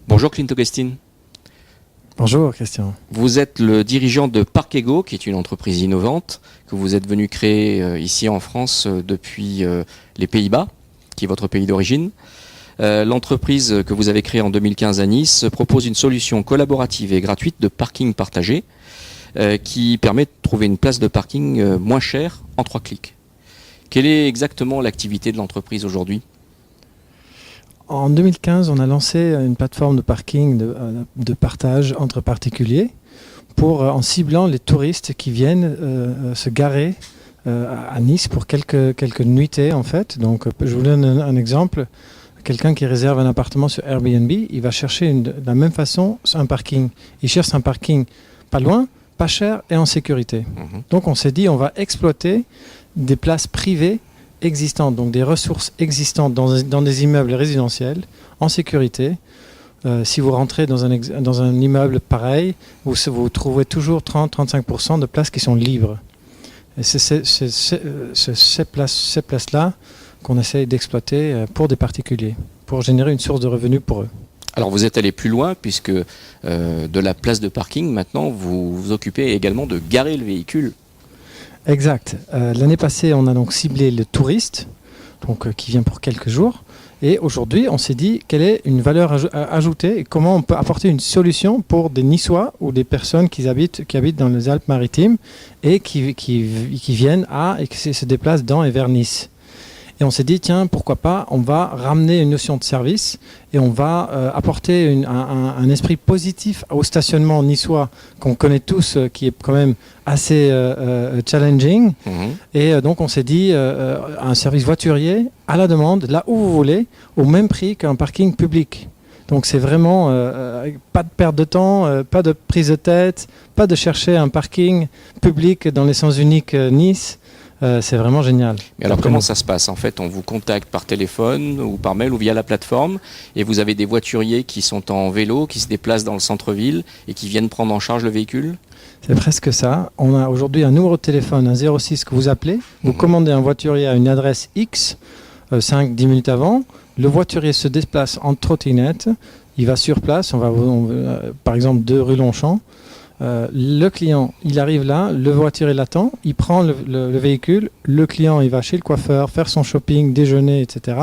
Bonjour Clint Augustine. Bonjour Christian. Vous êtes le dirigeant de ParkEgo, qui est une entreprise innovante que vous êtes venu créer ici en France depuis les Pays-Bas, qui est votre pays d'origine. L'entreprise que vous avez créée en 2015 à Nice propose une solution collaborative et gratuite de parking partagé qui permet de trouver une place de parking moins chère en 3 clics. Quelle est exactement l'activité de l'entreprise aujourd'hui ? En 2015, on a lancé une plateforme de parking de partage entre particuliers en ciblant les touristes qui viennent se garer à Nice pour quelques nuitées en fait. Donc je vous donne un exemple. Quelqu'un qui réserve un appartement sur Airbnb, il va chercher de la même façon un parking. Il cherche un parking pas loin, pas cher et en sécurité. Donc on s'est dit on va exploiter des places privées existantes, donc des ressources existantes dans des immeubles résidentiels en sécurité. Si vous rentrez dans un immeuble pareil, vous trouvez toujours 30-35% de places qui sont libres. Et c'est ces places-là qu'on essaye d'exploiter pour des particuliers, pour générer une source de revenus pour eux. Alors vous êtes allé plus loin puisque de la place de parking, maintenant vous vous occupez également de garer le véhicule. Exact. L'année passée, on a donc ciblé le touriste, qui vient pour quelques jours. Et aujourd'hui, on s'est dit quelle est une valeur ajoutée et comment on peut apporter une solution pour des Niçois ou des personnes qui habitent dans les Alpes-Maritimes et qui viennent et qui se déplacent dans et vers Nice. Et on s'est dit, tiens, pourquoi pas, on va ramener une notion de service et on va apporter un esprit positif au stationnement niçois qu'on connaît tous, qui est quand même assez challenging. Et donc on s'est dit, un service voiturier à la demande, là où vous voulez, au même prix qu'un parking public. Donc c'est vraiment pas de perte de temps, pas de prise de tête, pas de chercher un parking public dans les sens uniques Nice. C'est vraiment génial. Mais alors comment ça se passe ? En fait, on vous contacte par téléphone ou par mail ou via la plateforme et vous avez des voituriers qui sont en vélo, qui se déplacent dans le centre-ville et qui viennent prendre en charge le véhicule ? C'est presque ça. On a aujourd'hui un numéro de téléphone, un 06 que vous appelez. Vous commandez un voiturier à une adresse X, 5-10 minutes avant. Le voiturier se déplace en trottinette. Il va sur place. Par exemple, 2 rue Longchamp. Le client, il arrive là, le voiturier l'attend, il prend le véhicule, le client il va chez le coiffeur, faire son shopping, déjeuner, etc.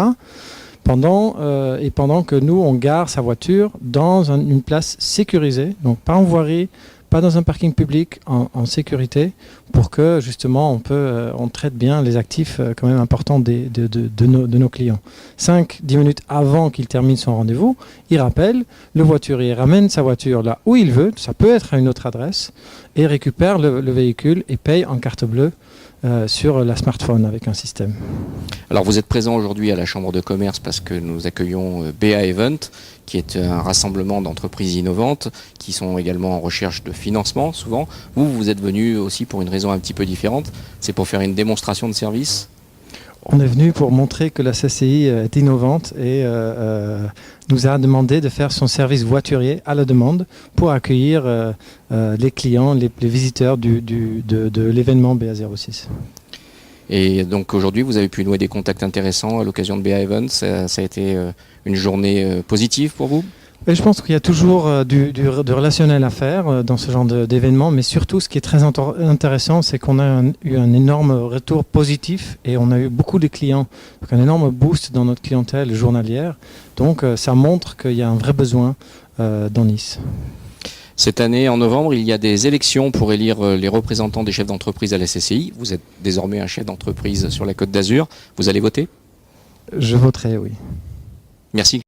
Pendant que nous, on gare sa voiture dans une place sécurisée, donc pas en voirie, pas dans un parking public, en sécurité, pour que justement on traite bien les actifs quand même importants de nos clients. 5-10 minutes avant qu'il termine son rendez-vous, il rappelle, le voiturier ramène sa voiture là où il veut, ça peut être à une autre adresse, et récupère le véhicule et paye en carte bleue sur la smartphone avec un système. Alors vous êtes présent aujourd'hui à la Chambre de commerce parce que nous accueillons BA Event, qui est un rassemblement d'entreprises innovantes qui sont également en recherche de financement souvent. Vous êtes venu aussi pour une raison un petit peu différente, c'est pour faire une démonstration de service. On est venu pour montrer que la CCI est innovante et nous a demandé de faire son service voiturier à la demande pour accueillir les clients, les visiteurs de l'événement BA06. Et donc aujourd'hui, vous avez pu nouer des contacts intéressants à l'occasion de BA Event. Ça a été une journée positive pour vous ? Et je pense qu'il y a toujours de relationnel à faire dans ce genre d'événement, mais surtout ce qui est très intéressant, c'est qu'on a eu un énorme retour positif et on a eu beaucoup de clients, donc un énorme boost dans notre clientèle journalière. Donc ça montre qu'il y a un vrai besoin dans Nice. Cette année, en novembre, il y a des élections pour élire les représentants des chefs d'entreprise à la CCI. Vous êtes désormais un chef d'entreprise sur la Côte d'Azur. Vous allez voter ? Je voterai, oui. Merci.